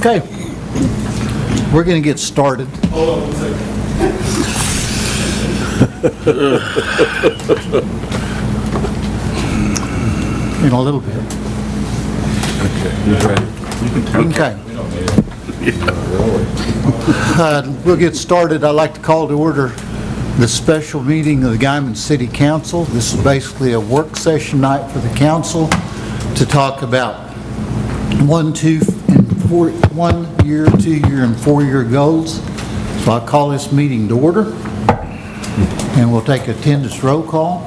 Okay, we're going to get started. Hold on 1 second. In a little bit. Okay. We'll get started. I'd like to call to order the special meeting of the Guymon City Council. This is basically a work session night for the council to talk about 1 year, 2 year, and 4 year goals. So I'll call this meeting to order, and we'll take attendance roll call.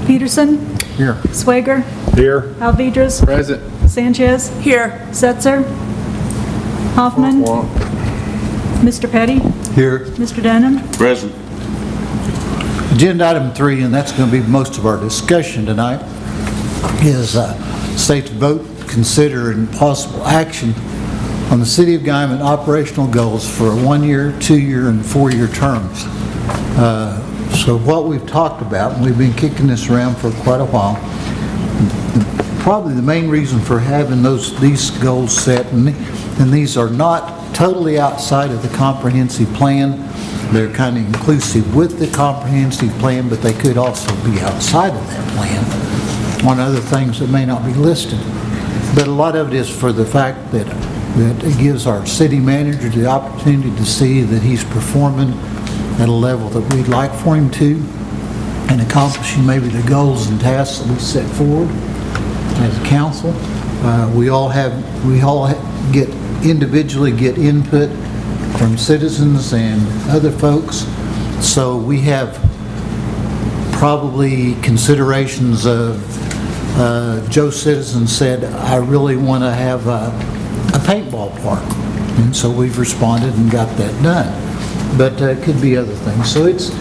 Peterson. Here. Swager. Here. Alvidrez. Present. Sanchez. Here. Setzer. Hoffman. Mr. Petty. Here. Mr. Denham. Present. Agenda item 3, and that's going to be most of our discussion tonight, is state to vote, consider, and possible action on the City of Guymon operational goals for 1 year, 2 year, and 4 year terms. So what we've talked about, and we've been kicking this around for quite a while, probably the main reason for having these goals set, and these are not totally outside of the comprehensive plan. They're kind of inclusive with the comprehensive plan, but they could also be outside of that plan on other things that may not be listed. But a lot of it is for the fact that it gives our city manager the opportunity to see that he's performing at a level that we'd like for him to, and accomplishing maybe the goals and tasks that we set forward as a council. We all individually get input from citizens and other folks. So we have probably considerations of Joe Citizen said, I really want to have a paintball park. And so we've responded and got that done. But it could be other things. So it's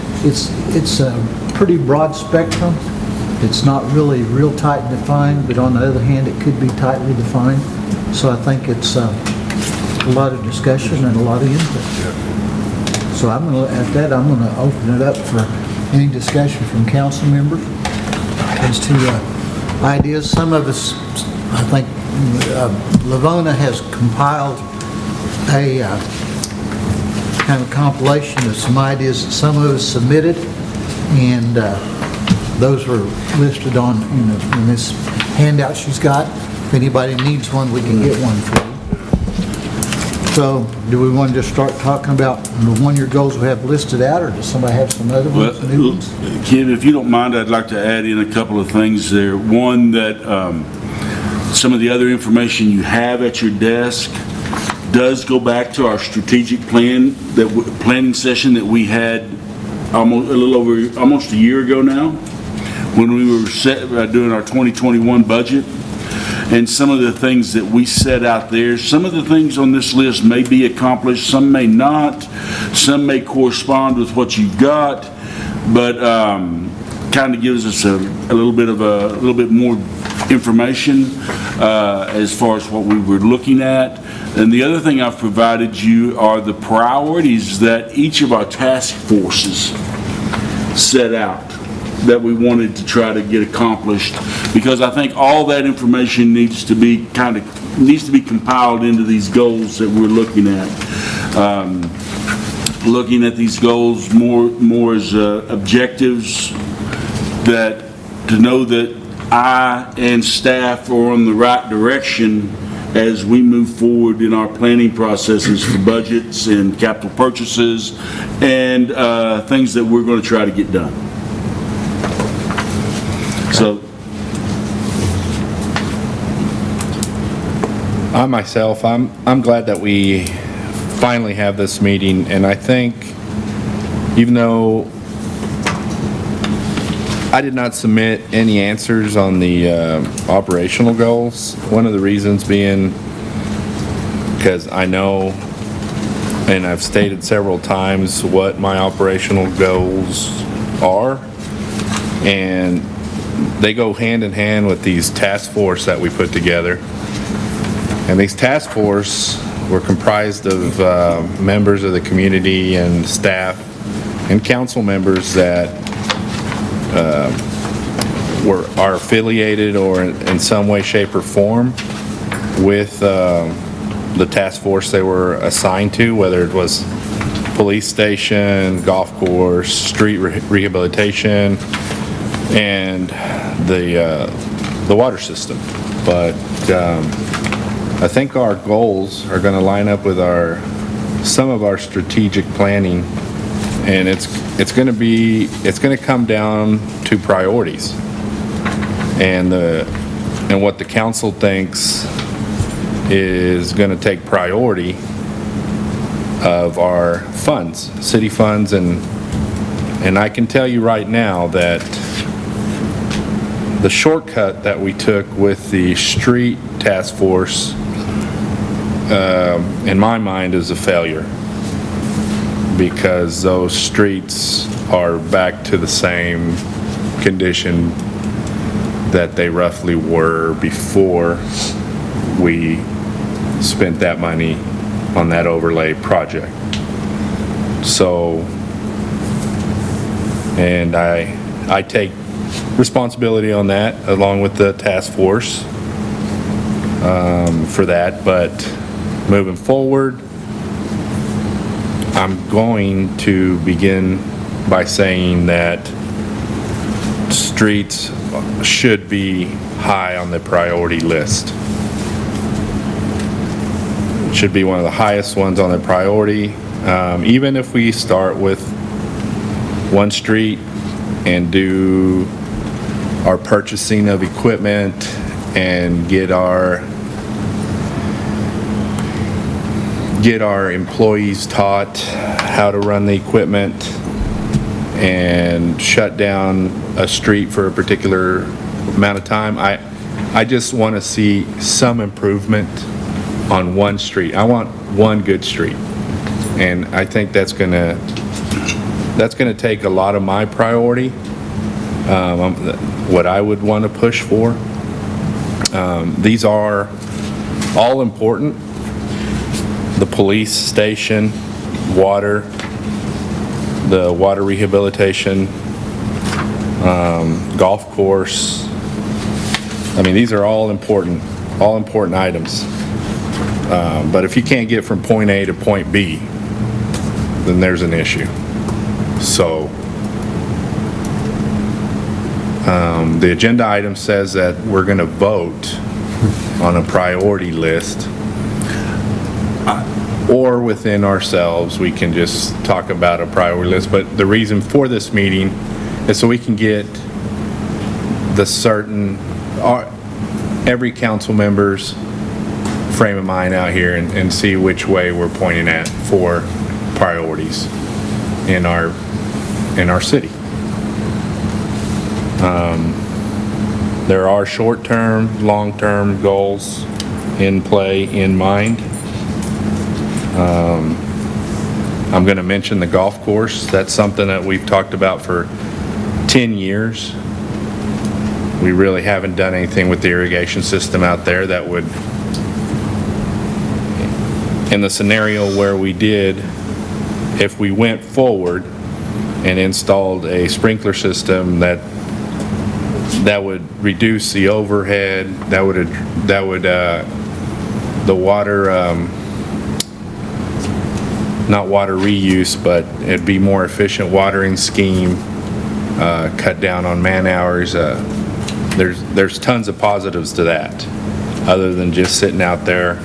a pretty broad spectrum. It's not really real tight defined, but on the other hand, it could be tightly defined. So I think it's a lot of discussion and a lot of input. So I'm going to open it up for any discussion from council members as to ideas. Some of us, I think, Lavona has compiled a kind of compilation of some ideas that some of us submitted, and those were listed on in this handout she's got. If anybody needs one, we can get one for you. So, do we want to just start talking about the 1 year goals we have listed out, or does somebody have some other ones, new ones? Ken, if you don't mind, I'd like to add in a couple of things there. One, that some of the other information you have at your desk does go back to our strategic plan, planning session that we had almost a year ago now, when we were doing our 2021 budget. And some of the things that we set out there, some of the things on this list may be accomplished, some may not, some may correspond with what you've got, but kind of gives us a little bit more information as far as what we were looking at. And the other thing I've provided you are the priorities that each of our task forces set out that we wanted to try to get accomplished, because I think all that information needs to be compiled into these goals that we're looking at. Looking at these goals more as objectives, that to know that I and staff are on the right direction as we move forward in our planning processes for budgets and capital purchases and things that we're going to try to get done. So, I'm glad that we finally have this meeting, and I think, even though I did not submit any answers on the operational goals, one of the reasons being because I know, and I've stated several times, what my operational goals are, and they go hand in hand with these task force that we put together. And these task force were comprised of members of the community and staff and council members that are affiliated or in some way, shape, or form with the task force they were assigned to, whether it was police station, golf course, street rehabilitation, and the water system. But I think our goals are going to line up with some of our strategic planning, and it's going to come down to priorities and what the council thinks is going to take priority of our funds, city funds, and I can tell you right now that the shortcut that we took with the street task force, in my mind, is a failure, because those streets are back to the same condition that they roughly were before we spent that money on that overlay project. So, and I take responsibility on that along with the task force for that, but moving forward, I'm going to begin by saying that streets should be high on the priority list. It should be one of the highest ones on the priority. Even if we start with one street and do our purchasing of equipment and get our employees taught how to run the equipment and shut down a street for a particular amount of time. I just want to see some improvement on one street. I want one good street. And I think that's gonna take a lot of my priority, what I would want to push for. These are all important. The police station, water, the water rehabilitation, golf course. I mean, these are all important items. But if you can't get from point A to point B, then there's an issue. So, the agenda item says that we're going to vote on a priority list, or within ourselves, we can just talk about a priority list. But the reason for this meeting is so we can get every council member's frame of mind out here and see which way we're pointing at for priorities in our city. There are short-term, long-term goals in play in mind. I'm going to mention the golf course. That's something that we've talked about for 10 years. We really haven't done anything with the irrigation system out there that would, in the scenario where we did, if we went forward and installed a sprinkler system that would reduce the overhead, the water, not water reuse, but it'd be more efficient watering scheme, cut down on man hours. There's tons of positives to that, other than just sitting out there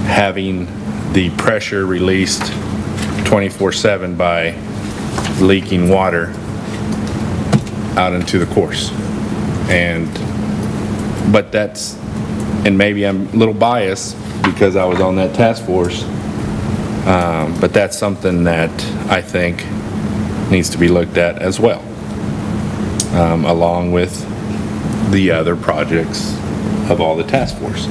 having the pressure released 24/7 by leaking water out into the course. But that's, and maybe I'm a little biased because I was on that task force, but that's something that I think needs to be looked at as well, along with the other projects of all the task force.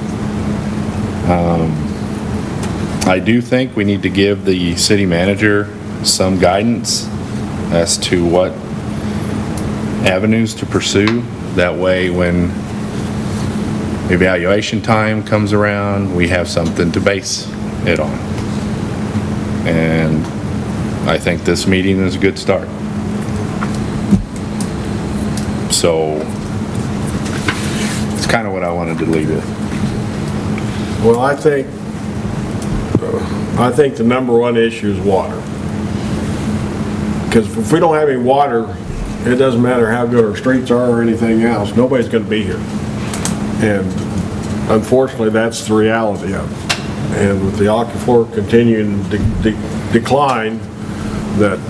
I do think we need to give the city manager some guidance as to what avenues to pursue. That way, when evaluation time comes around, we have something to base it on. And I think this meeting is a good start. So it's kind of what I wanted to leave with. Well, I think I think the number one issue is water. Because if we don't have any water, it doesn't matter how good our streets are or anything else, nobody's gonna be here. And unfortunately, that's the reality of it. And with the aquifer continuing to decline, that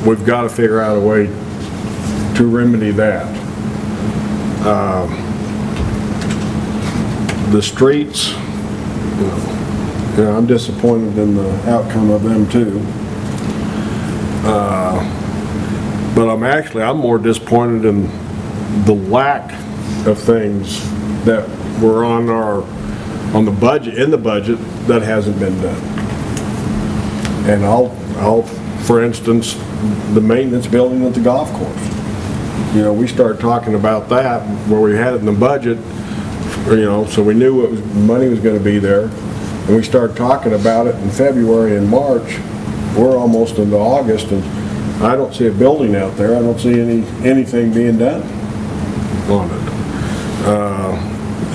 we've got to figure out a way to remedy that. The streets, I'm disappointed in the outcome of them too. But I'm more disappointed in the lack of things that were in the budget that hasn't been done. And for instance, the maintenance building at the golf course. We started talking about that where we had it in the budget, so we knew what money was going to be there. And we started talking about it in February and March. We're almost into August, and I don't see a building out there. I don't see anything being done on it.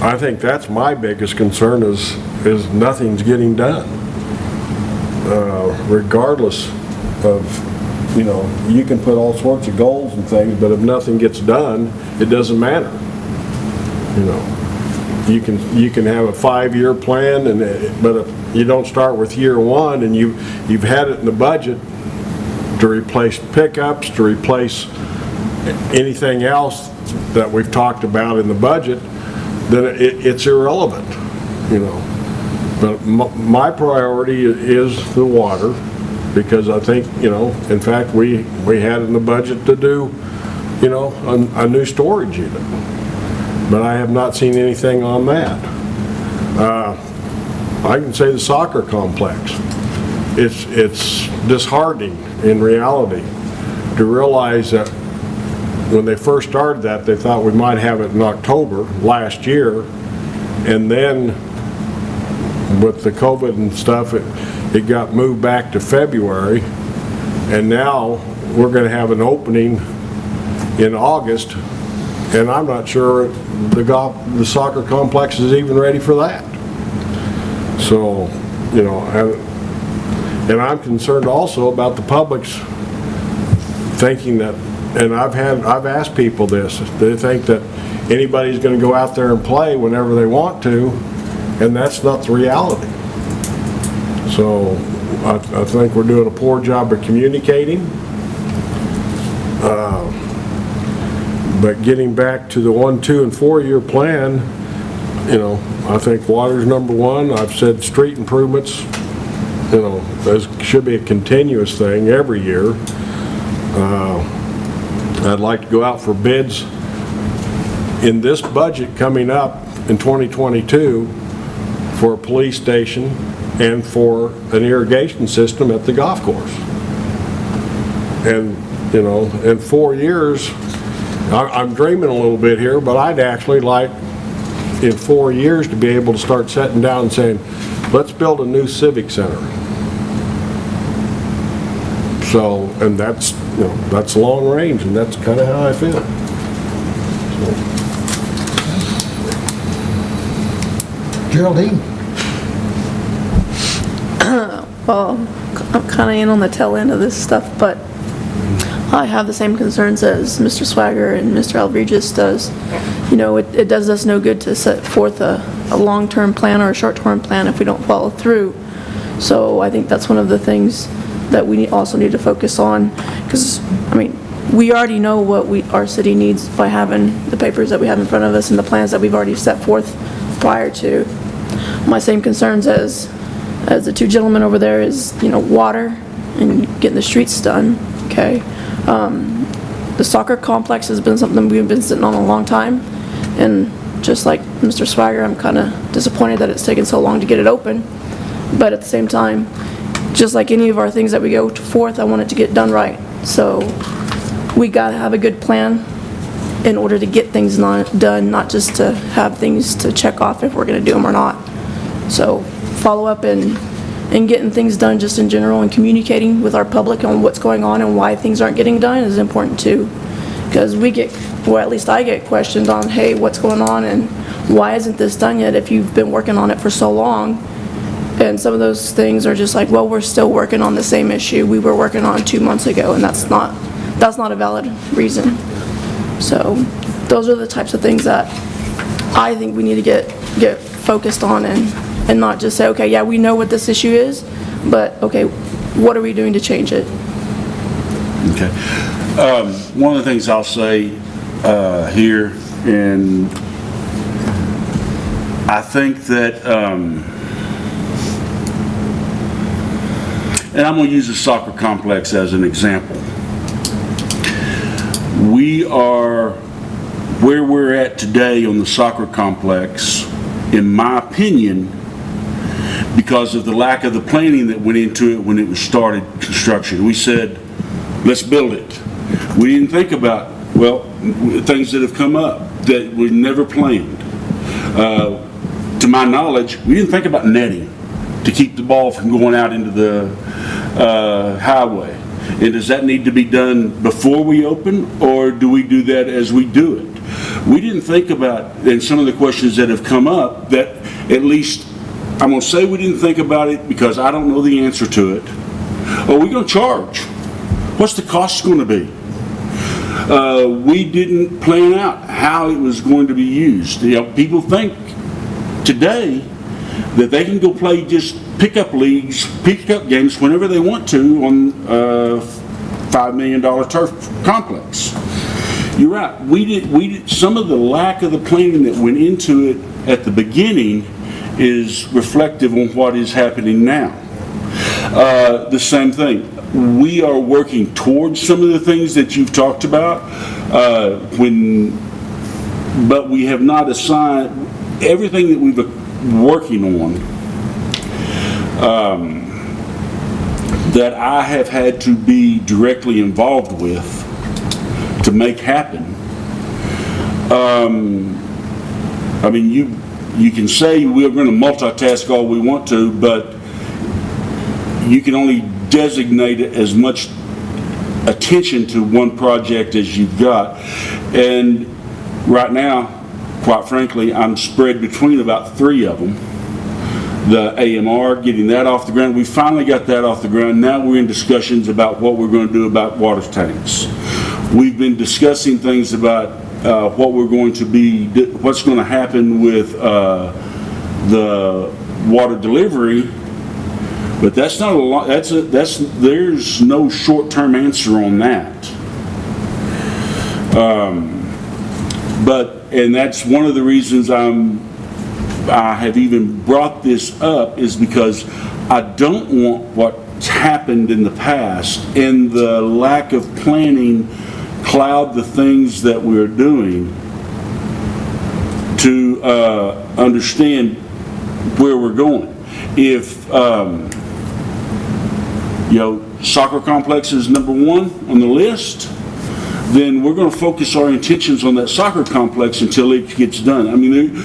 I think that's my biggest concern is nothing's getting done. Regardless of, you can put all sorts of goals and things, but if nothing gets done, it doesn't matter. You can have a 5-year plan, but if you don't start with year one and you've had it in the budget to replace pickups, to replace anything else that we've talked about in the budget, then it's irrelevant, But my priority is the water, because I think, in fact, we had in the budget to do, a new storage unit. But I have not seen anything on that. I can say the soccer complex. It's disheartening in reality to realize that when they first started that, they thought we might have it in October last year, and then with the COVID and stuff, it got moved back to February, and now we're going to have an opening in August, and I'm not sure the soccer complex is even ready for that. So, and I'm concerned also about the public's thinking that, and I've asked people this, they think that anybody's going to go out there and play whenever they want to, and that's not the reality. So I think we're doing a poor job of communicating. But getting back to the 1, 2, and 4-year plan, I think water's number one. I've said street improvements, there should be a continuous thing every year. I'd like to go out for bids in this budget coming up in 2022 for a police station and for an irrigation system at the golf course. And, in 4 years, I'm dreaming a little bit here, but I'd actually like in 4 years to be able to start sitting down and saying, let's build a new civic center. So, and that's, that's long range, and that's kind of how I feel. Geraldine? Well, I'm kind of in on the tail end of this stuff, but I have the same concerns as Mr. Swagger and Mr. Alvregis does. It does us no good to set forth a long-term plan or a short-term plan if we don't follow through. So I think that's one of the things that we also need to focus on, because, we already know what our city needs by having the papers that we have in front of us and the plans that we've already set forth prior to. My same concerns as the two gentlemen over there is, water and getting the streets done, okay? The soccer complex has been something we've been sitting on a long time, and just like Mr. Swagger, I'm kind of disappointed that it's taken so long to get it open, but at the same time, just like any of our things that we go forth, I want it to get done right. So we gotta have a good plan in order to get things done, not just to have things to check off if we're gonna do them or not. So follow up and getting things done just in general, and communicating with our public on what's going on and why things aren't getting done is important too. Because at least I get questions on, hey, what's going on and why isn't this done yet if you've been working on it for so long? And some of those things are just like, well, we're still working on the same issue we were working on 2 months ago, and that's not a valid reason. So those are the types of things that I think we need to get focused on and not just say, okay, yeah, we know what this issue is, but okay, what are we doing to change it? Okay. One of the things I'll say here, and I think that, and I'm going to use the soccer complex as an example. We are where we're at today on the soccer complex, in my opinion, because of the lack of the planning that went into it when it was started construction. We said, let's build it. We didn't think about, well, things that have come up that were never planned. To my knowledge, we didn't think about netting to keep the ball from going out into the highway. And does that need to be done before we open, or do we do that as we do it? We didn't think about, and some of the questions that have come up, that at least, I'm going to say we didn't think about it because I don't know the answer to it. Are we going to charge? What's the cost going to be? We didn't plan out how it was going to be used. You know, people think today that they can go play just pickup leagues, pickup games whenever they want to on a $5 million turf complex. You're right. We did some of the lack of the planning that went into it at the beginning is reflective on what is happening now. The same thing. We are working towards some of the things that you've talked about, but we have not assigned everything that we've been working on that I have had to be directly involved with to make happen. I mean, you can say we're going to multitask all we want to, but you can only designate as much attention to one project as you've got. And right now, quite frankly, I'm spread between about 3 of them. The AMR, getting that off the ground. We finally got that off the ground. Now we're in discussions about what we're going to do about water tanks. We've been discussing things about what we're going to be, what's going to happen with the water delivery. But that's not a lot. There's no short-term answer on that. And that's one of the reasons I have even brought this up, is because I don't want what's happened in the past and the lack of planning cloud the things that we're doing to understand where we're going. If soccer complex is number 1 on the list, then we're going to focus our intentions on that soccer complex until it gets done. I mean,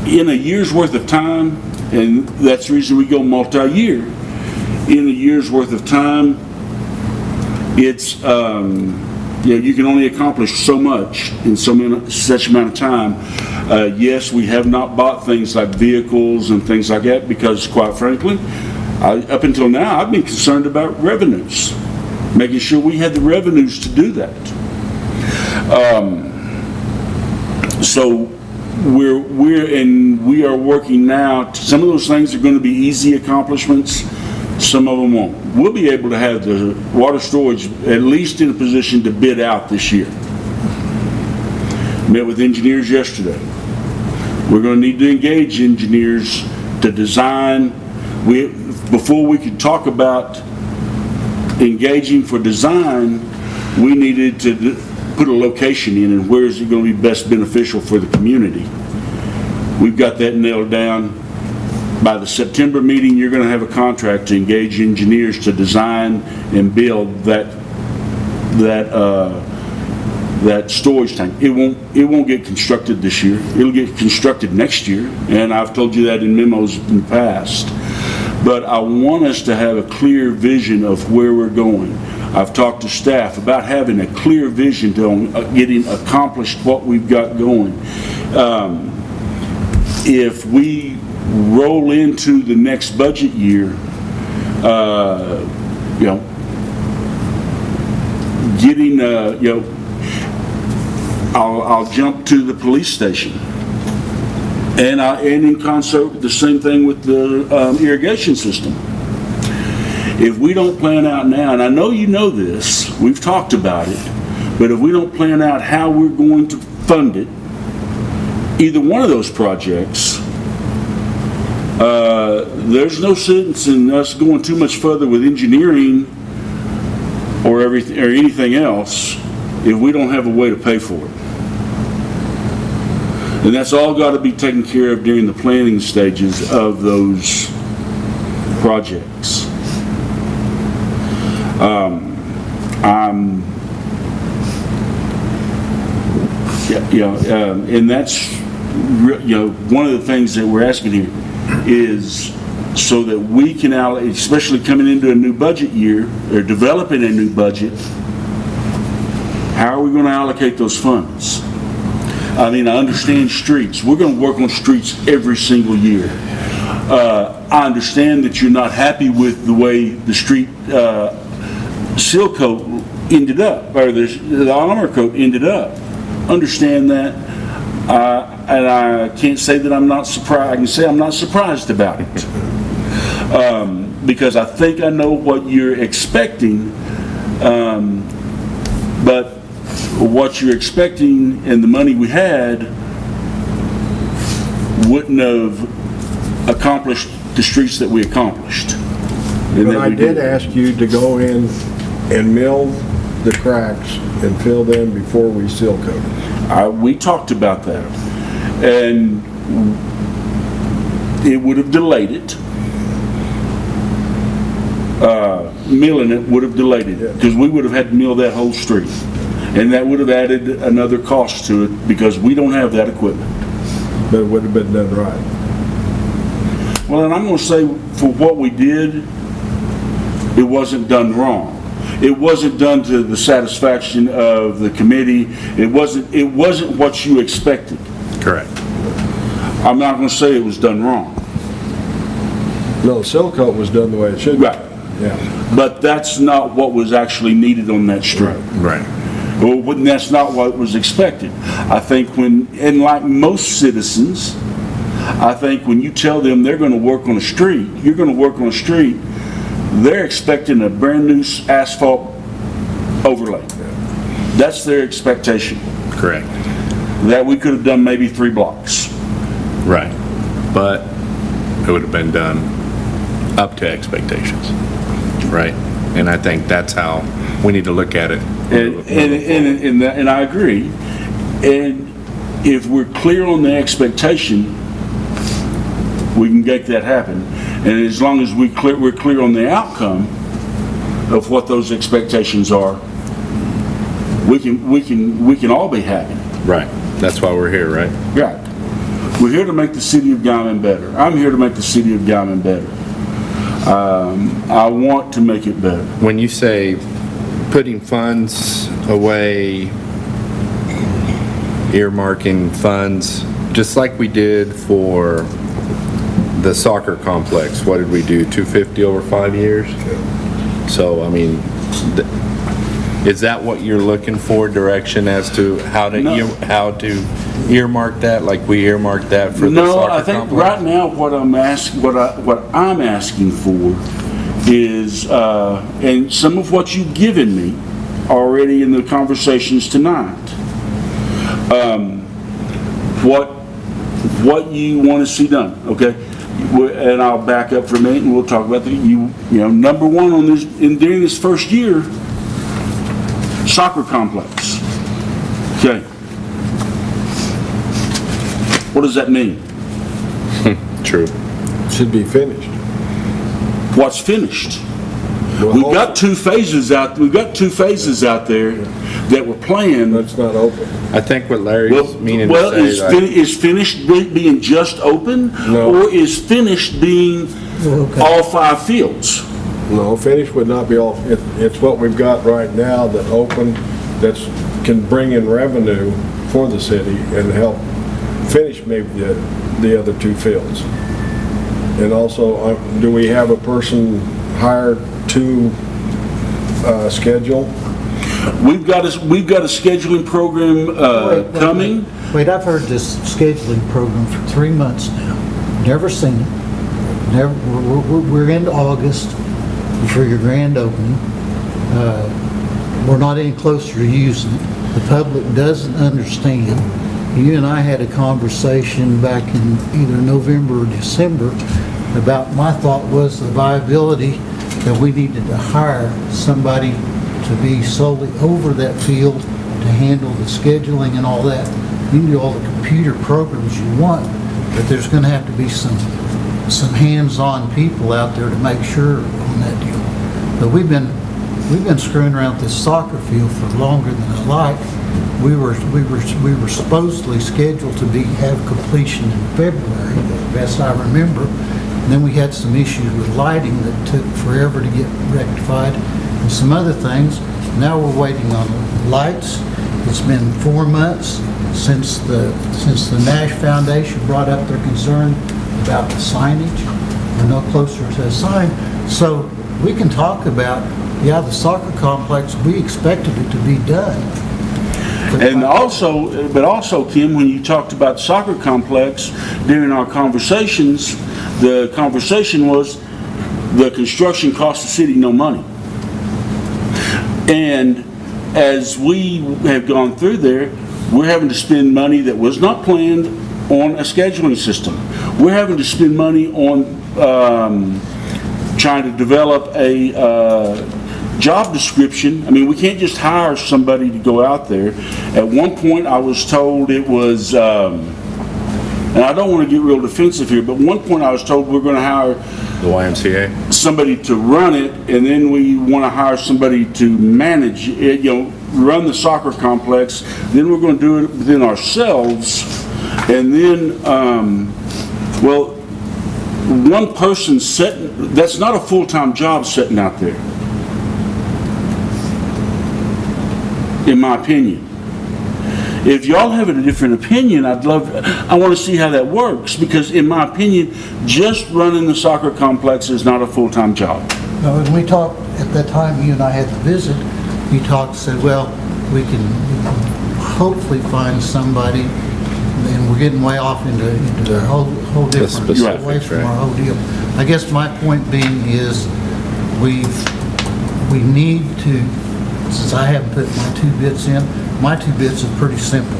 in a year's worth of time, and that's the reason we go multi-year, in a year's worth of time, it's, you can only accomplish so much in such amount of time. Yes, we have not bought things like vehicles and things like that because, quite frankly, up until now, I've been concerned about revenues, making sure we had the revenues to do that. So we are working now. Some of those things are going to be easy accomplishments. Some of them won't. We'll be able to have the water storage at least in a position to bid out this year. Met with engineers yesterday. We're going to need to engage engineers to design. Before we could talk about engaging for design, we needed to put a location in and where is it going to be best beneficial for the community. We've got that nailed down. By the September meeting, you're going to have a contract to engage engineers to design and build that storage tank. It won't get constructed this year. It'll get constructed next year, and I've told you that in memos in the past. But I want us to have a clear vision of where we're going. I've talked to staff about having a clear vision to getting accomplished what we've got going. If we roll into the next budget year, getting, I'll jump to the police station. And in concert, the same thing with the irrigation system. If we don't plan out now, and I know you know this, we've talked about it, but if we don't plan out how we're going to fund it, either one of those projects, there's no sense in us going too much further with engineering or everything or anything else if we don't have a way to pay for it. And that's all got to be taken care of during the planning stages of those projects. And that's, one of the things that we're asking here is so that we can allocate, especially coming into a new budget year or developing a new budget, how are we going to allocate those funds? I mean, I understand streets. We're going to work on streets every single year. I understand that you're not happy with the way the street seal coat ended up, or the armor coat ended up. Understand that. And I can't say that I'm not surprised. I can say I'm not surprised about it. Because I think I know what you're expecting. But what you're expecting and the money we had wouldn't have accomplished the streets that we accomplished. But I did ask you to go in and mill the cracks and fill them before we seal coat. We talked about that, and it would have delayed it. Milling it would have delayed it because we would have had to mill that whole street, and that would have added another cost to it because we don't have that equipment. But it would have been done right. Well, and I'm going to say for what we did, it wasn't done wrong. It wasn't done to the satisfaction of the committee. It wasn't what you expected. Correct. I'm not going to say it was done wrong. No, the seal coat was done the way it should be. Right. Yeah. But that's not what was actually needed on that street. Right. Well, that's not what was expected. I think and like most citizens, I think when you tell them they're going to work on a street, you're going to work on a street, they're expecting a brand new asphalt overlay. That's their expectation. Correct. That we could have done maybe 3 blocks. Right. But it would have been done up to expectations. Right. And I think that's how we need to look at it. And I agree. And if we're clear on the expectation, we can make that happen. And as long as we're clear on the outcome of what those expectations are, we can all be happy. Right. That's why we're here, right? Right. We're here to make the city of Guymon better. I'm here to make the city of Guymon better. I want to make it better. When you say putting funds away, earmarking funds, just like we did for the soccer complex, what did we do, 250 over 5 years? So, I mean, is that what you're looking for, direction as to how to earmark that, like we earmarked that for the soccer complex? No, I think right now what I'm asking for is, and some of what you've given me already in the conversations tonight, what you want to see done, okay? And I'll back up for a minute and we'll talk about number one on this, during this first year, soccer complex. Okay. What does that mean? True. Should be finished. What's finished? We've got 2 phases out. We've got 2 phases out there that were planned. That's not open. I think what Larry's meaning to say is finished being just open, No. or is finished being all 5 fields? No, finished would not be all, it's what we've got right now that open, can bring in revenue for the city and help finish maybe the other 2 fields. And also, do we have a person hired to schedule? We've got a scheduling program coming. Wait, I've heard this scheduling program for 3 months now. Never seen it. Never. We're into August for your grand opening. We're not any closer to using it. The public doesn't understand. You and I had a conversation back in either November or December about my thought was the viability that we needed to hire somebody to be solely over that field to handle the scheduling and all that. You can do all the computer programs you want, but there's going to have to be some hands-on people out there to make sure on that deal. But we've been screwing around this soccer field for longer than I like. We were supposedly scheduled to have completion in February, as best I remember. And then we had some issues with lighting that took forever to get rectified, and some other things. Now we're waiting on lights. It's been 4 months since the Nash Foundation brought up their concern about the signage. We're no closer to a sign. So we can talk about, the soccer complex, we expected it to be done. And also, Kim, when you talked about the soccer complex during our conversations, the conversation was the construction cost the city no money. And as we have gone through there, we're having to spend money that was not planned on a scheduling system. We're having to spend money on trying to develop a job description. I mean, we can't just hire somebody to go out there. At one point, I was told it was, and I don't want to get real defensive here, but at one point I was told we're going to hire The YMCA? somebody to run it, and then we want to hire somebody to manage it, run the soccer complex. Then we're going to do it within ourselves, and then, one person sitting, that's not a full-time job sitting out there, in my opinion. If y'all have a different opinion, I want to see how that works, because in my opinion, just running the soccer complex is not a full-time job. Now, when we talked, at that time you and I had the visit, you said, well, we can hopefully find somebody, and we're getting way off into a whole different, away from our whole deal. I guess my point being is, we need to, since I haven't put my 2 bits in, my 2 bits are pretty simple.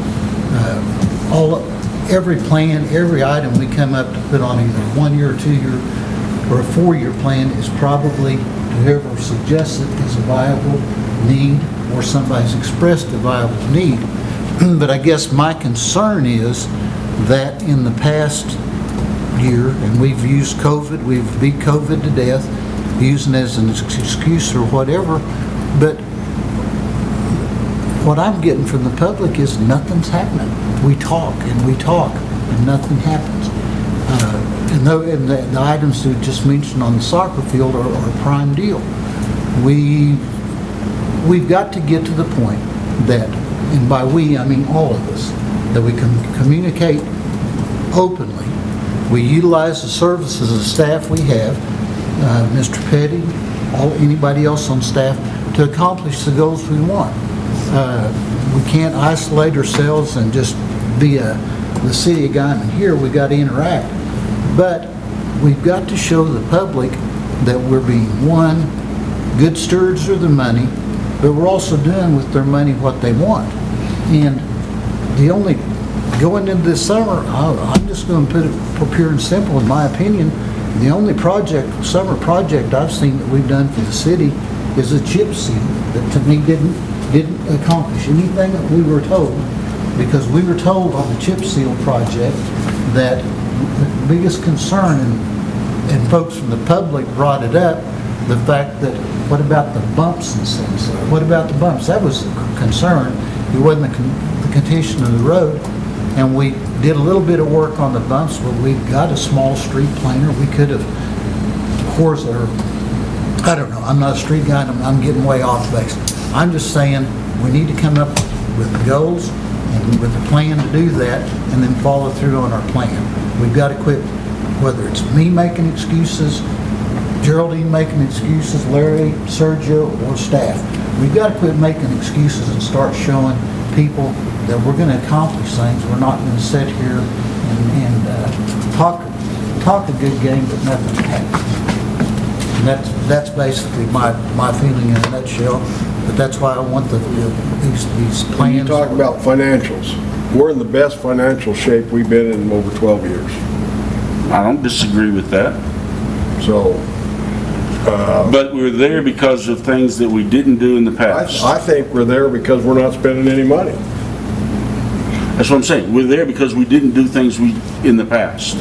Every plan, every item we come up to put on either a 1 year or 2 year or a 4-year plan is probably whoever suggests it is a viable need, or somebody's expressed a viable need. But I guess my concern is that in the past year, and we've used COVID, we've beat COVID to death, using it as an excuse or whatever, but what I'm getting from the public is nothing's happening. We talk and nothing happens. And the items that just mentioned on the soccer field are a prime deal. We've got to get to the point that, and by we, I mean all of us, that we can communicate openly. We utilize the services of the staff we have, Mr. Petty, anybody else on staff, to accomplish the goals we want. We can't isolate ourselves and just be the city of Guymon here. We've got to interact. But we've got to show the public that we're being, one, good stewards of their money, but we're also doing with their money what they want. And going into this summer, I'm just going to put it pure and simple, in my opinion, the only summer project I've seen that we've done for the city is a chip seal that to me didn't accomplish anything that we were told, because we were told on the chip seal project that the biggest concern, and folks from the public brought it up, the fact that, what about the bumps and things? What about the bumps? That was the concern. It wasn't the condition of the road. And we did a little bit of work on the bumps, but we've got a small street planer. We could have, of course, I don't know, I'm not a street guy, and I'm getting way off base. I'm just saying, we need to come up with the goals and with a plan to do that, and then follow through on our plan. We've got to quit whether it's me making excuses, Geraldine making excuses, Larry, Sergio, or staff. We've got to quit making excuses and start showing people that we're going to accomplish things. We're not going to sit here and talk a good game, but nothing happens. And that's basically my feeling in a nutshell. But that's why I want these When you plans. talk about financials, we're in the best financial shape we've been in over 12 years. I don't disagree with that. So, But we're there because of things that we didn't do in the past. I think we're there because we're not spending any money. That's what I'm saying. We're there because we didn't do things in the past.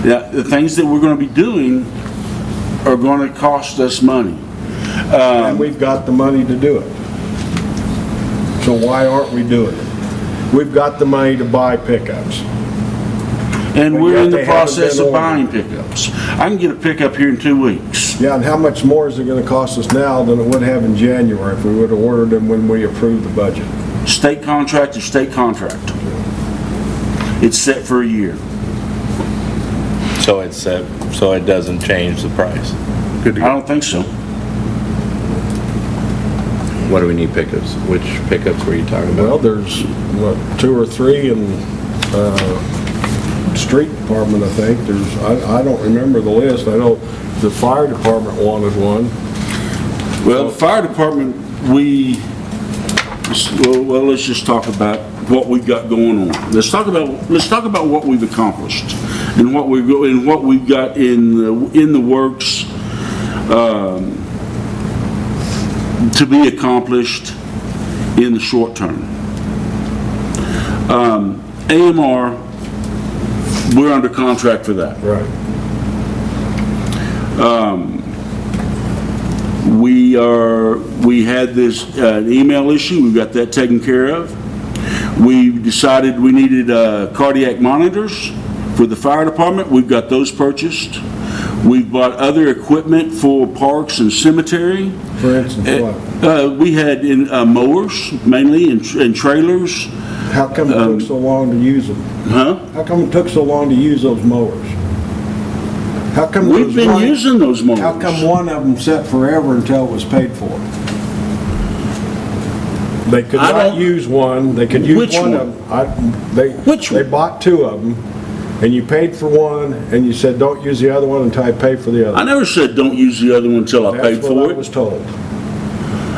Now, the things that we're going to be doing are going to cost us money. And we've got the money to do it. So why aren't we doing it? We've got the money to buy pickups. And But we're yet in the they haven't process been of buying pickups. I can get a pickup here in 2 weeks. Yeah, and how much more is it gonna cost us now than it would have in January if we would have ordered them when we approved the budget? State contract is state contract. It's set for a year. So it's set, so it doesn't change the price. Good to I go. don't think so. What do we need pickups? Which pickups were you talking about? Well, there's, what, 2 or 3 in, street department, I think. I don't remember the list. I know the fire department wanted one. Well, the fire department, well, let's just talk about what we've got going on. Let's talk about what we've accomplished and what we've got in the works to be accomplished in the short term. AMR, we're under contract for that. Right. We had this email issue, we've got that taken care of. We decided we needed cardiac monitors for the fire department, we've got those purchased. We've bought other equipment for parks and cemetery. For instance, what? We had mowers mainly and trailers. How come it took so long to use them? Huh? How come it took so long to use those mowers? How come We've been using those mowers. How come one of them sat forever until it was paid for? They could I not don't- use one, they could use Which one one? of them. They Which one? bought 2 of them, and you paid for one, and you said, don't use the other one until I pay for the other. I never said don't use the other one until I paid That's what for I was it. told.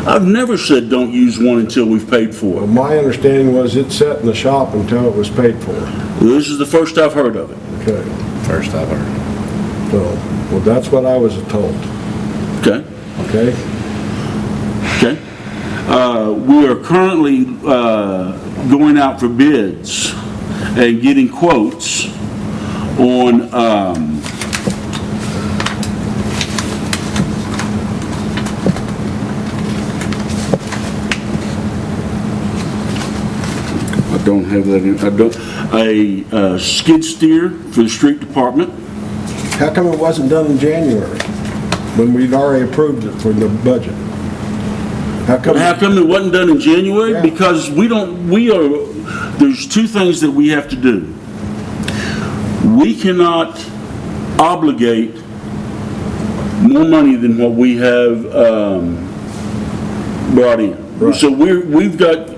I've never said don't use one until we've paid for Well, it. my understanding was it sat in the shop until it was paid for. This is the first I've heard of it. Okay, First I've heard. so, well, that's what I was told, Okay? okay? Okay. We are currently going out for bids and getting quotes on I don't have that in, a skid steer for the street department. How come it wasn't done in January, when we'd already approved it for the budget? How come? How come it wasn't done in January? Yeah. Because there's 2 things that we have to do. We cannot obligate more money than what we have brought in. Right. So we've got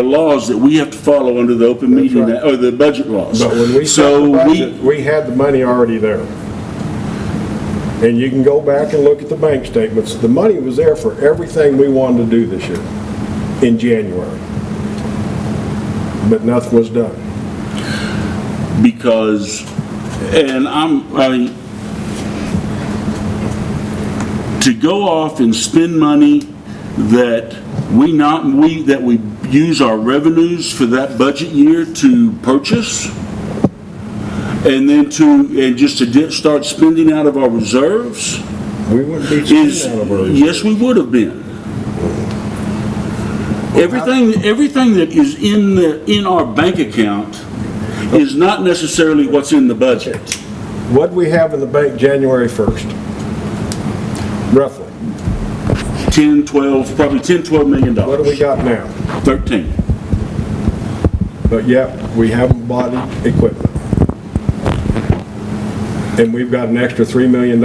laws that we have to follow under the open That's meeting, right. or the budget laws. But when we set So the budget, we had the money already there. And you can go back and look at the bank statements. The money was there for everything we wanted to do this year, in January. But nothing was done. Because, and to go off and spend money that we use our revenues for that budget year to purchase, and then just to start spending out of our reserves We wouldn't be is, spending out of our yes, we would have been. Everything that is in our bank account is not necessarily what's in the budget. What do we have in the bank January 1st? Roughly. 10, 12, probably 10, 12 million dollars. What do we got now? 13. But yet, we haven't bought equipment. and we've got an extra $3 million.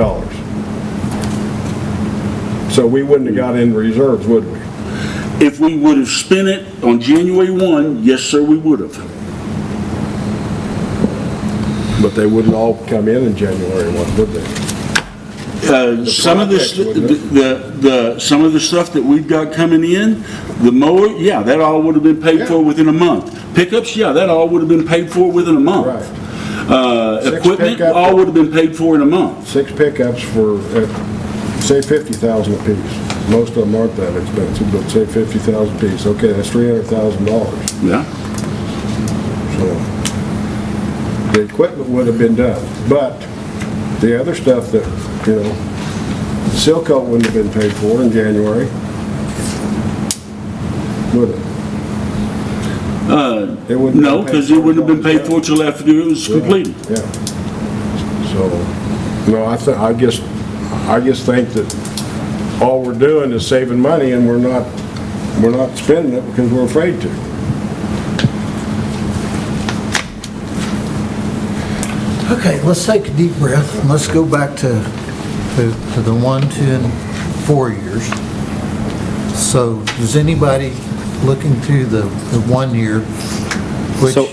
So we wouldn't have got in reserves, would we? If we would have spent it on January 1, yes, sir, we would have. But they wouldn't all come in January 1, would they? Some of this, some of the stuff that we've got coming in, the mower, yeah, that all would have been paid for within a month. Pickups, yeah, that all would have been paid for within a month. Right. Equipment, pickup- all would have been paid for in a month. 6 pickups for, say $50,000 apiece. Most of them aren't that expensive, but say $50,000 apiece. Okay, that's $300,000. Yeah. So the equipment would have been done, but the other stuff that, seal coat wouldn't have been paid for in January, would it? It wouldn't have No, been paid because it for wouldn't have been paid until- for till after it was completed. Yeah. So, no, I just think that all we're doing is saving money, and we're not spending it because we're afraid to. Okay, let's take a deep breath, and let's go back to the 1, 2, and 4 years. So, does anybody looking to the 1 year, which, So,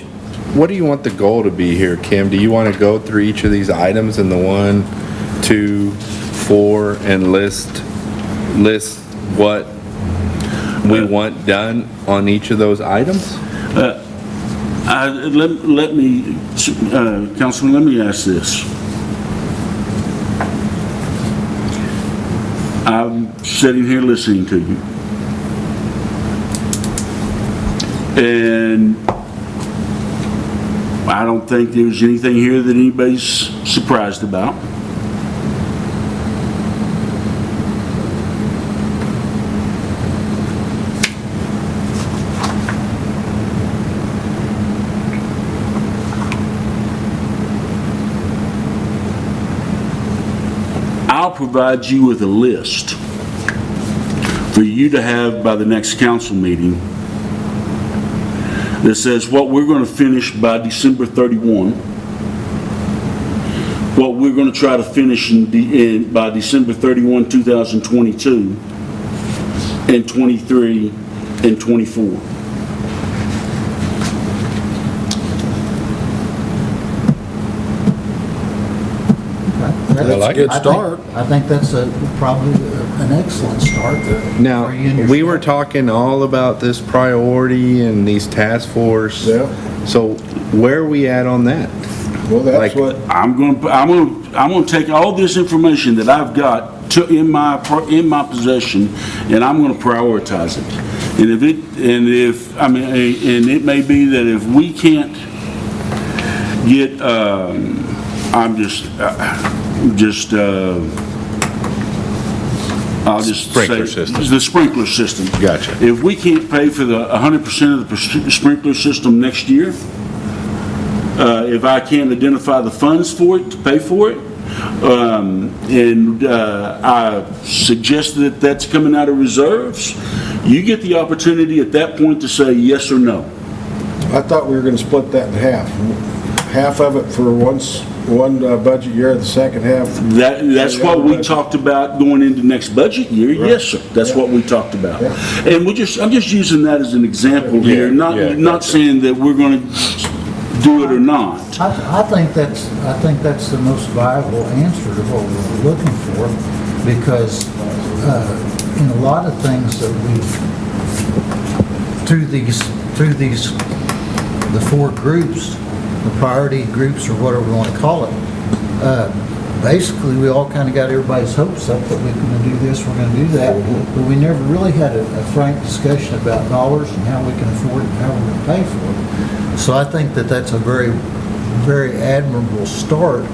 what do you want the goal to be here, Kim? Do you want to go through each of these items in the 1, 2, 4, and list what we want done on each of those items? Let me, Councilman, let me ask this. I'm sitting here listening to you. And I don't think there's anything here that anybody's surprised about. I'll provide you with a list for you to have by the next council meeting that says what we're going to finish by December 31, what we're going to try to finish by December 31, 2022, and 23 and 24. That's a good I think- start. I think that's probably an excellent start. Now, for you and your we were staff. talking all about this priority and these task force. Yeah. So, where are we at on that? Well, that's Like- what, I'm going to take all this information that I've got in my possession, and I'm going to prioritize it. And it may be that if we can't get, I'll just Sprinkler say, system. the sprinkler system. Gotcha. If we can't pay for the 100% of the sprinkler system next year, if I can't identify the funds for it, to pay for it, I suggest that that's coming out of reserves, you get the opportunity at that point to say yes or no. I thought we were gonna split that in half. Half of it for one budget year, the second half. That's what we talked about going into next budget year. Yes, sir. That's what we talked about. Yeah. And I'm just using that as an example here, not gotcha. saying that we're going to do it or not. I think that's the most viable answer to what we're looking for, because in a lot of things that through the 4 groups, the priority groups or whatever we want to call it, basically we all kind of got everybody's hopes up that we're going to do this, we're going to do that, but we never really had a frank discussion about dollars and how we can afford it and how we're going to pay for it. So I think that that's a very, very admirable start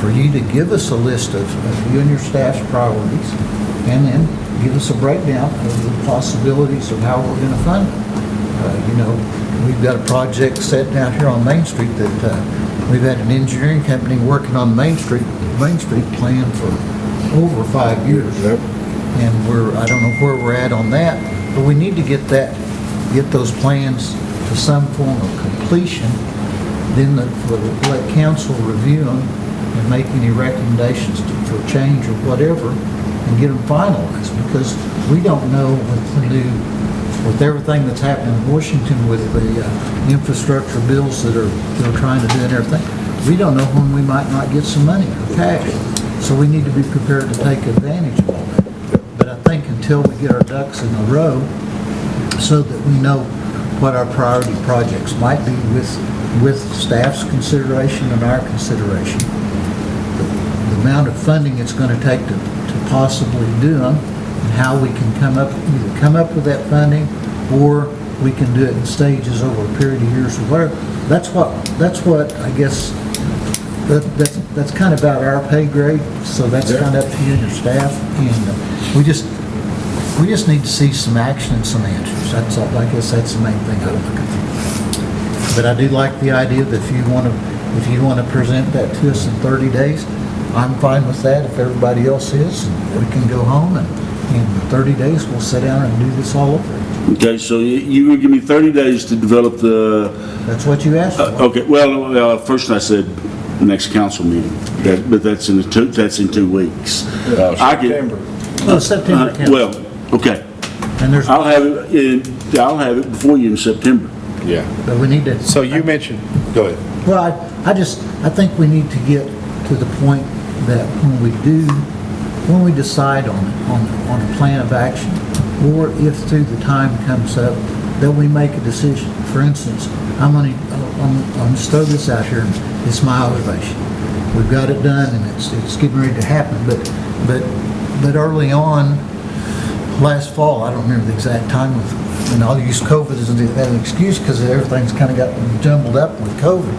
for you to give us a list of you and your staff's priorities, and then give us a breakdown of the possibilities of how we're going to fund it. We've got a project set down here on Main Street that we've had an engineering company working on Main Street plan for over 5 years. Yep. And I don't know where we're at on that, but we need to get those plans to some form of completion, then let council review them, and make any recommendations for change or whatever and get them finalized, because we don't know with everything that's happening in Washington with the infrastructure bills that they're trying to do and everything, we don't know when we might not get some money or cash. So we need to be prepared to take advantage of all that. But I think until we get our ducks in a row so that we know what our priority projects might be with staff's consideration and our consideration, the amount of funding it's going to take to possibly do them, and how we can either come up with that funding, or we can do it in stages over a period of years or whatever. That's what I guess, that's kind of about our pay grade, so that's kind of up to you and your staff, and we just need to see some action and some answers. That's all, I guess that's the main thing I'm looking for. But I do like the idea that if you want to present that to us in 30 days, I'm fine with that if everybody else is, and we can go home, and in 30 days we'll sit down and do this all over. Okay, so you will give me 30 days to develop the, That's what you asked for. okay, well, first I said next council meeting, but that's in 2 weeks. I get, September. Oh, September 10th. well, okay. And there's, I'll have it before you in September. Yeah. but we need to. So you mentioned, go ahead. Well, I think we need to get to the point that when we decide on a plan of action, or if through the time comes up, that we make a decision. For instance, I'm going to throw this out here, it's my observation. We've got it done and it's getting ready to happen, but early on, last fall, I don't remember the exact time, and I'll use COVID as an excuse because everything's kind of got jumbled up with COVID.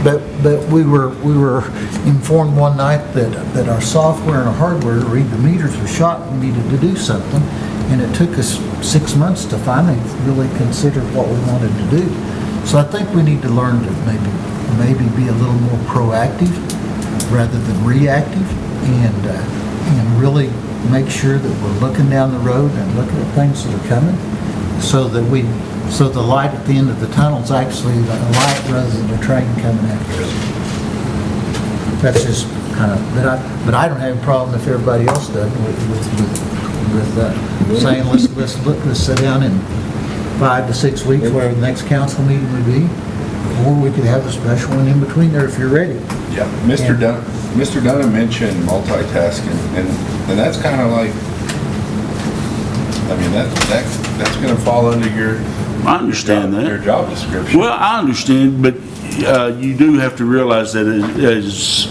But we were informed one night that our software and our hardware to read the meters was shot and we needed to do something. And it took us 6 months to finally really consider what we wanted to do. So I think we need to learn to maybe be a little more proactive rather than reactive, and really make sure that we're looking down the road and looking at things that are coming, so the light at the end of the tunnel is actually a light rather than a train coming after us. That's just kind of, but I don't have a problem if everybody else does with saying let's sit down in 5 to 6 weeks, where the next council meeting would be, or we could have a special one in between there if you're ready. Yeah, Mr. Dunham mentioned multitasking, and that's kind of like, I mean, that's going to fall under your I understand that. your job description. Well, I understand, but you do have to realize that as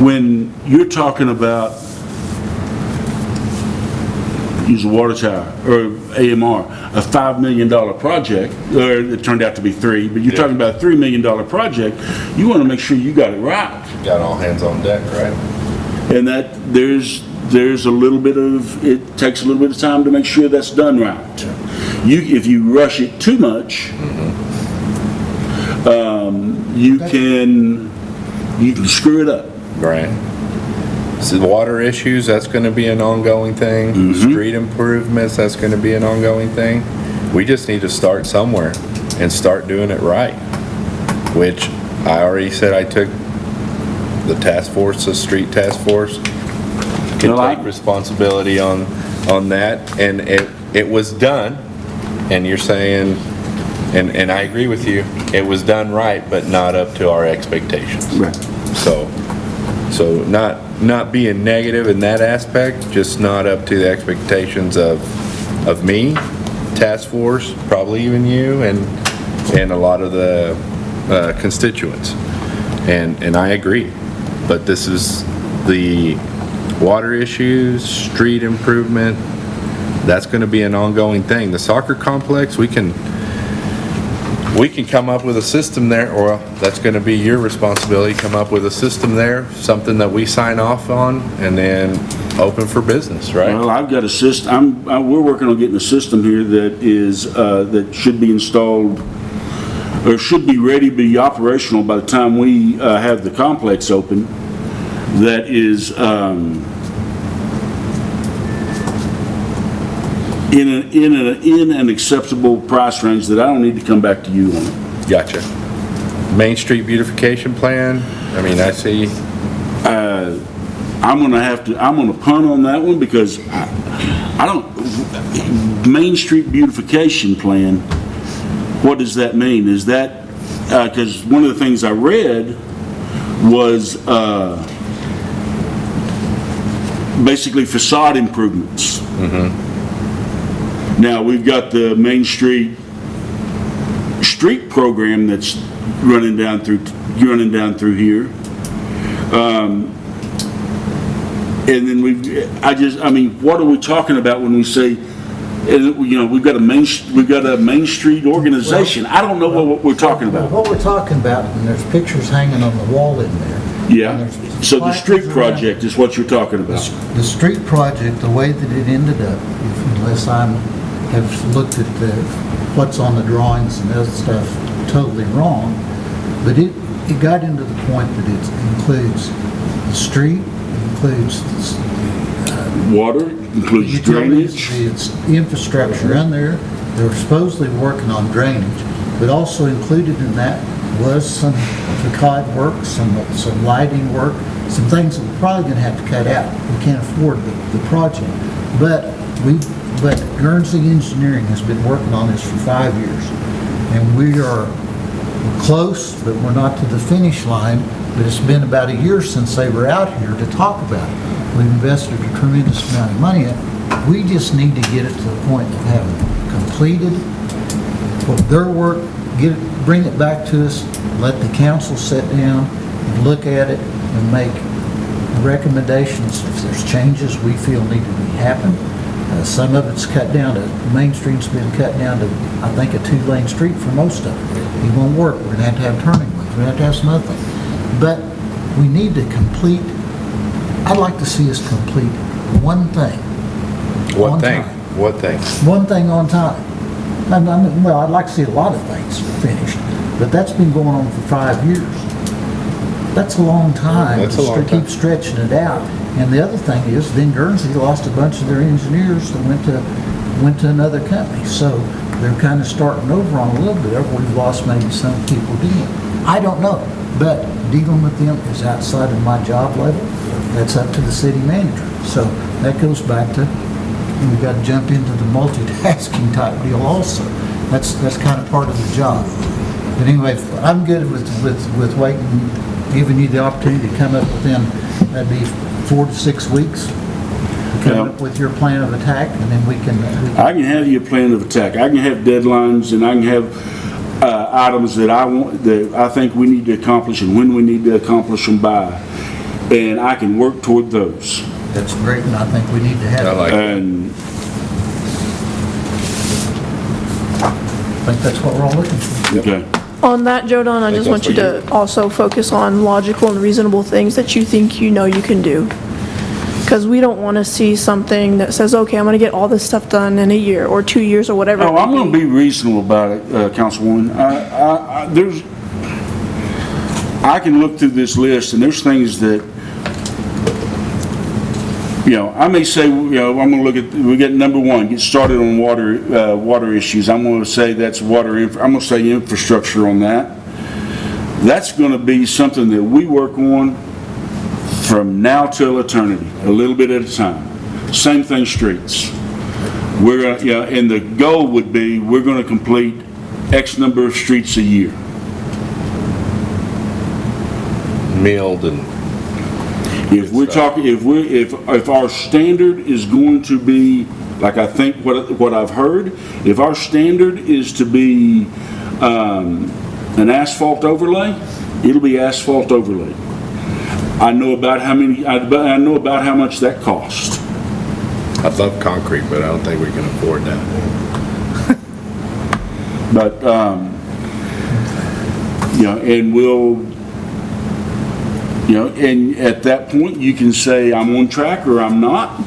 when you're talking about use a water tower or AMR, a $5 million project, or it turned out to be 3, but you're talking about a $3 million project, you want to make sure you got it right. Got all hands on deck, right? And that there's a little bit of, it takes a little bit of time to make sure that's done right. If you rush it too much, you can screw it up. Right. So the water issues, that's going to be an ongoing thing. Street improvements, that's going to be an ongoing thing. We just need to start somewhere and start doing it right, which I already said I took the task force, the street task force, can take responsibility on that, and it was done, and you're saying, and I agree with you, it was done right, but not up to our expectations. Right. So not being negative in that aspect, just not up to the expectations of me, task force, probably even you, and a lot of the constituents. And I agree, but this is the water issues, street improvement, that's going to be an ongoing thing. The soccer complex, we can come up with a system there, or that's going to be your responsibility, come up with a system there, something that we sign off on, and then open for business, right? Well, I've got a system, we're working on getting a system here that should be installed, or should be ready to be operational by the time we have the complex open, that is in an acceptable price range that I don't need to come back to you on. Gotcha. Main Street beautification plan, I mean, I see, I'm gonna punt on that one because I don't, Main Street beautification plan, what does that mean? Is that, because one of the things I read was basically facade improvements. Now, we've got the Main Street program that's running down through here. And then what are we talking about when we say, we've got a Main Street organization? I don't know what we're talking about. What we're talking about, and there's pictures hanging on the wall in there. And Yeah, there's so the street placards around. project is what you're talking about. The street project, the way that it ended up, unless I have looked at what's on the drawings and other stuff totally wrong, but it got into the point that it includes the street, includes Water, includes utilities, drainage. it's infrastructure in there. They're supposedly working on drainage, but also included in that was some facade work, some lighting work, some things that we're probably gonna have to cut out. We can't afford the project. But Guernsey Engineering has been working on this for 5 years. And we're close, but we're not to the finish line. But it's been about a year since they were out here to talk about it. We've invested a tremendous amount of money in it. We just need to get it to the point of having completed their work, bring it back to us, let the council sit down and look at it and make recommendations. If there's changes we feel need to be happen. Some of it's cut down to, Main Street's been cut down to, I think, a 2-lane street for most of it. It won't work. We're gonna have to have turning lanes. We're gonna have to have some other things. But we need to complete, I'd like to see us complete one thing. what on thing? time. What thing? One thing on time. Well, I'd like to see a lot of things finished, but that's been going on for 5 years. That's a long time That's a long to time. keep stretching it out. And the other thing is, then Guernsey lost a bunch of their engineers that went to another company. So they're kind of starting over on a little bit. We've lost maybe some people dealing. I don't know, but dealing with them is outside of my job level. That's up to the city manager. So that goes back to, we've got to jump into the multitasking type deal also. That's kind of part of the job. But anyway, I'm good with waiting, giving you the opportunity to come up within, that'd be 4 to 6 weeks. Come up with your plan of attack, and then we can I can have you a plan of attack. I can have deadlines, and I can have items that I think we need to accomplish and when we need to accomplish them by, and I can work toward those. that's great, and I think we need to have I it. like it. And I think that's what we're all looking for. okay, On that, Joe Don, I think just want you that's to also focus on logical and reasonable things that you think you know you can do. Because we don't want to see something that says, okay, I'm going to get all this stuff done in a year or 2 years or whatever. no, it I'm may going to be reasonable about it, Councilwoman. I can look through this list, and there's things that, I may say, I'm going to look at, we get number one, get started on water issues. I'm going to say that's I'm going to say infrastructure on that. That's going to be something that we work on from now till eternity, a little bit at a time. Same thing, streets. We're going to, and the goal would be, we're going to complete X number of streets a year. Milled and, If we're talking, if our standard is going to be, like I think what I've heard, if our standard is to be an asphalt overlay, it'll be asphalt overlay. I know about how much that costs. I'd love concrete, but I don't think we can afford that. But, and we'll, and at that point, you can say, I'm on track or I'm not.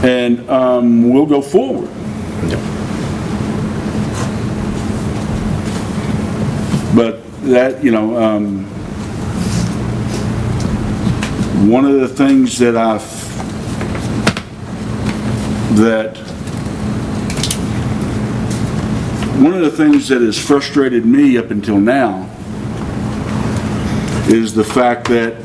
And we'll go forward. But that, one of the things that one of the things that has frustrated me up until now is the fact that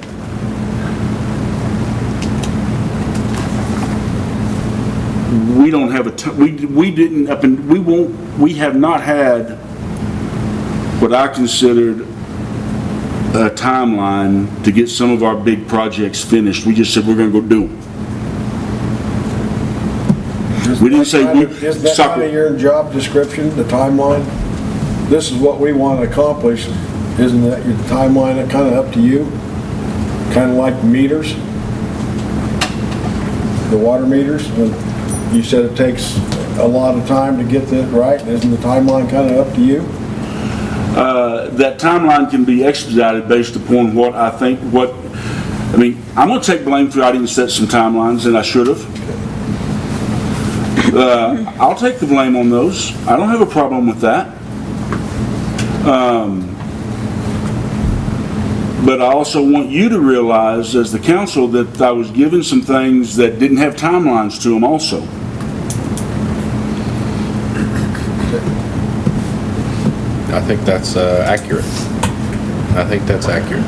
we don't have we didn't up and we have not had what I considered a timeline to get some of our big projects finished. We just said we're going to go do them. We didn't say Isn't that kind of your job description, the timeline? This is what we want to accomplish. Isn't that your timeline, that kind of up to you? Kind of like the meters? The water meters? When you said it takes a lot of time to get that right, isn't the timeline kind of up to you? That timeline can be expedited based upon what I think, I mean, I'm going to take blame for I didn't set some timelines, and I should have. I'll take the blame on those. I don't have a problem with that. But I also want you to realize, as the council, that I was given some things that didn't have timelines to them also. I think that's accurate. I think that's accurate.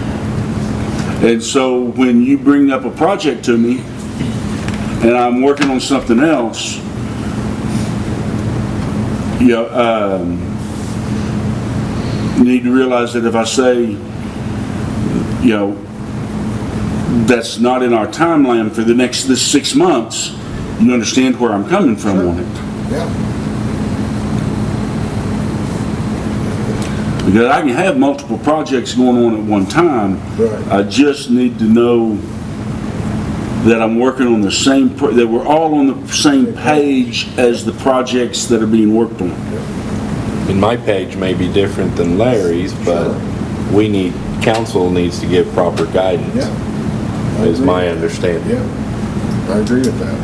And so when you bring up a project to me, and I'm working on something else, you need to realize that if I say, that's not in our timeline for this 6 months, you understand where I'm coming from on it. Yeah. Because I can have multiple projects going on at one time. Right. I just need to know that I'm working on the same, that we're all on the same page as the projects that are being worked on. And my page may be different than Larry's, but council needs to give proper guidance, Yeah. I is agree my with that. understanding. Yeah, I agree with that.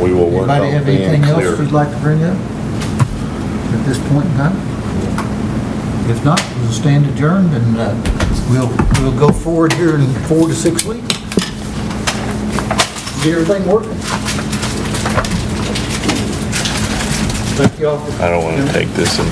We will work Anybody on have being anything else clear. you'd like to bring up at this point in time? If not, we'll stand adjourned and we'll go forward here in 4 to 6 weeks. Get everything working. Thank you all. I don't want to take this until